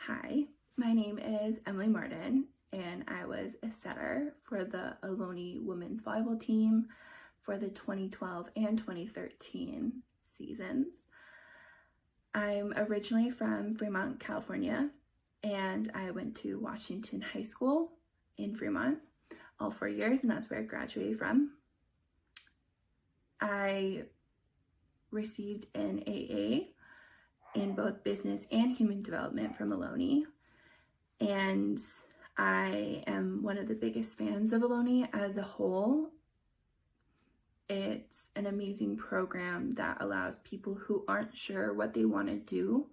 Hi, my name is Emily Marden, and I was a setter for the Ohlone women's volleyball team for the 2012 and 2013 seasons. I'm originally from Fremont, California, and I went to Washington High School in Fremont all 4 years, and that's where I graduated from. I received an AA in both business and human development from Ohlone, and I am one of the biggest fans of Ohlone as a whole. It's an amazing program that allows people who aren't sure what they want to do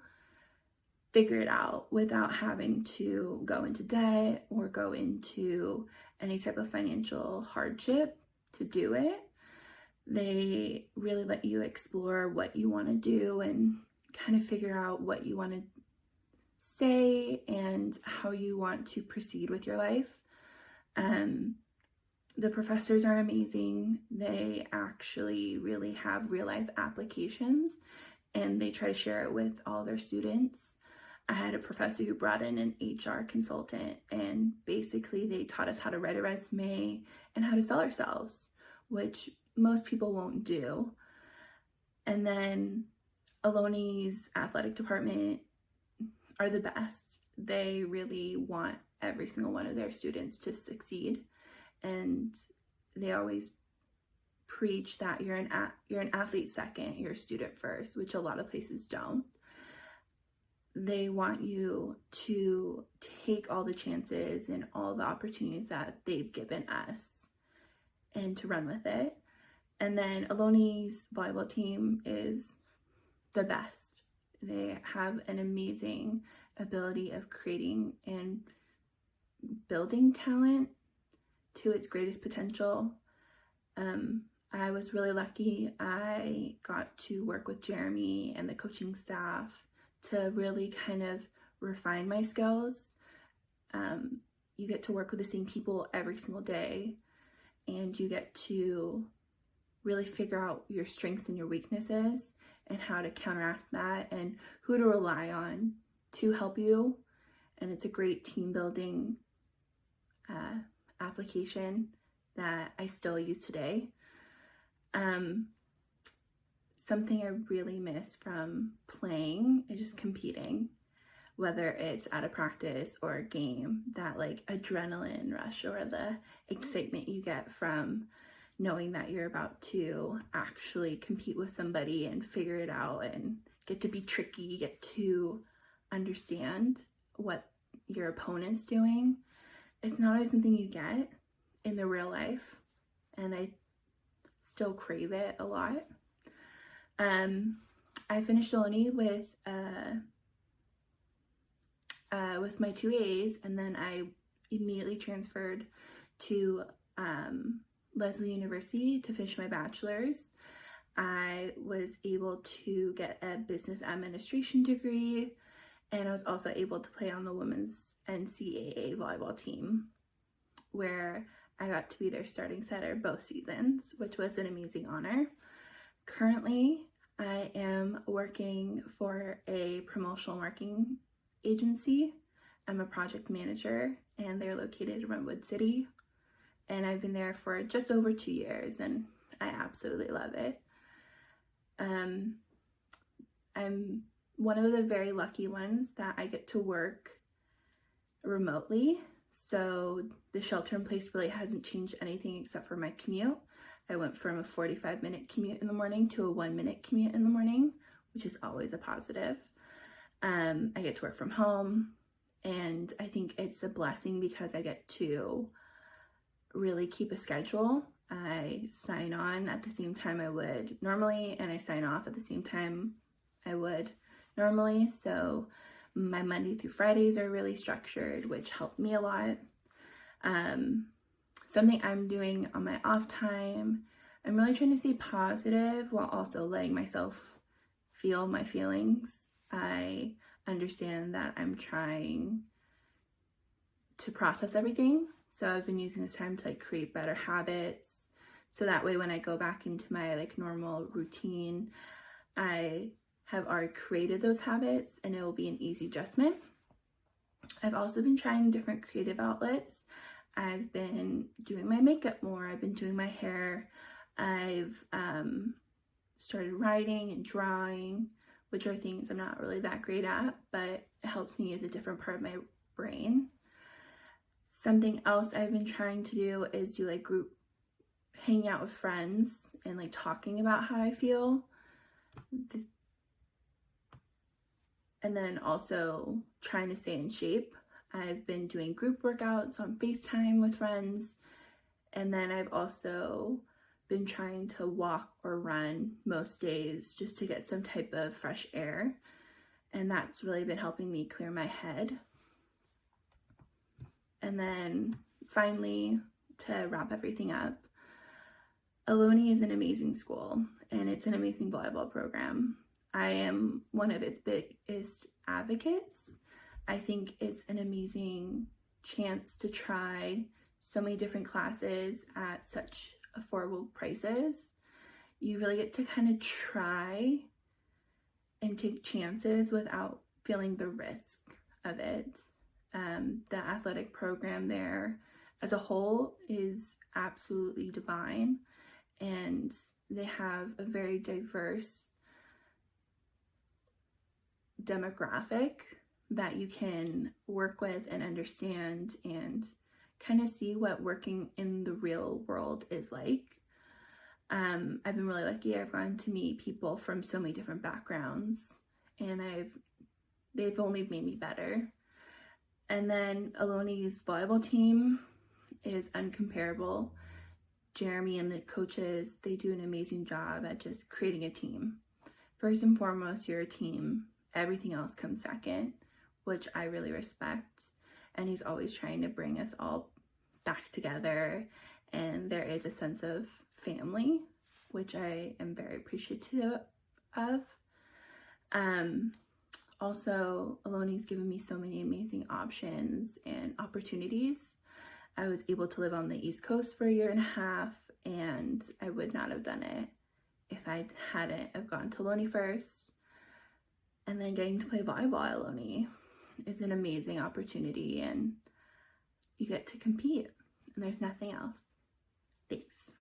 figure it out without having to go into debt or go into any type of financial hardship to do it. They really let you explore what you want to do and kind of figure out what you want to say and how you want to proceed with your life. The professors are amazing. They actually really have real life applications and they try to share it with all their students. I had a professor who brought in an HR consultant, and basically they taught us how to write a resume and how to sell ourselves, which most people won't do. And then Ohloni's athletic department are the best. They really want every single one of their students to succeed, and they always preach that you're an athlete second, you're a student first, which a lot of places don't. They want you to take all the chances and all the opportunities that they've given us and to run with it. And then Ohloni's volleyball team is the best. They have an amazing ability of creating and building talent to its greatest potential. I was really lucky. I got to work with Jeremy and the coaching staff to really kind of refine my skills. You get to work with the same people every single day, and you get to really figure out your strengths and your weaknesses and how to counteract that and who to rely on to help you. And it's a great team building application that I still use today. Something I really miss from playing is just competing, whether it's at a practice or a game, that like adrenaline rush or the excitement you get from knowing that you're about to actually compete with somebody and figure it out and get to be tricky, get to understand what your opponent's doing. It's not always something you get in the real life, and I still crave it a lot. I finished Ohlone with my 2 A's, and then I immediately transferred to Lesley University to finish my bachelor's. I was able to get a business administration degree, and I was also able to play on the women's NCAA volleyball team, where I got to be their starting setter both seasons, which was an amazing honor. Currently, I am working for a promotional marketing agency. I'm a project manager, and they're located in Redwood City. And I've been there for just over 2 years, and I absolutely love it. I'm one of the very lucky ones that I get to work remotely. So the shelter in place really hasn't changed anything except for my commute. I went from a 45-minute commute in the morning to a 1-minute commute in the morning, which is always a positive. I get to work from home, and I think it's a blessing because I get to really keep a schedule. I sign on at the same time I would normally, and I sign off at the same time I would normally. So my Monday through Fridays are really structured, which helped me a lot. Something I'm doing on my off time, I'm really trying to stay positive while also letting myself feel my feelings. I understand that I'm trying to process everything. So I've been using this time to like create better habits. So that way when I go back into my like normal routine, I have already created those habits and it will be an easy adjustment. I've also been trying different creative outlets. I've been doing my makeup more. I've been doing my hair. I've started writing and drawing, which are things I'm not really that great at, but it helps me use a different part of my brain. Something else I've been trying to do is do like group hanging out with friends and like talking about how I feel. And then also trying to stay in shape. I've been doing group workouts on FaceTime with friends. And then I've also been trying to walk or run most days just to get some type of fresh air. And that's really been helping me clear my head. And then finally, to wrap everything up, Ohlone is an amazing school and it's an amazing volleyball program. I am one of its biggest advocates. I think it's an amazing chance to try so many different classes at such affordable prices. You really get to kind of try and take chances without feeling the risk of it. The athletic program there as a whole is absolutely divine, and they have a very diverse demographic that you can work with and understand and kind of see what working in the real world is like. I've been really lucky. I've gotten to meet people from so many different backgrounds, and they've only made me better. And then Alumni's volleyball team is uncomparable. Jeremy and the coaches, they do an amazing job at just creating a team. First and foremost, you're a team. Everything else comes second, which I really respect. And he's always trying to bring us all back together. And there is a sense of family, which I am very appreciative of. Also, Ohlone given me so many amazing options and opportunities. I was able to live on the East Coast for a year and a half, and I would not have done it if I hadn't have gone to Ohlone first. And then getting to play volleyball at Ohlone is an amazing opportunity, and you get to compete, and there's nothing else. Thanks.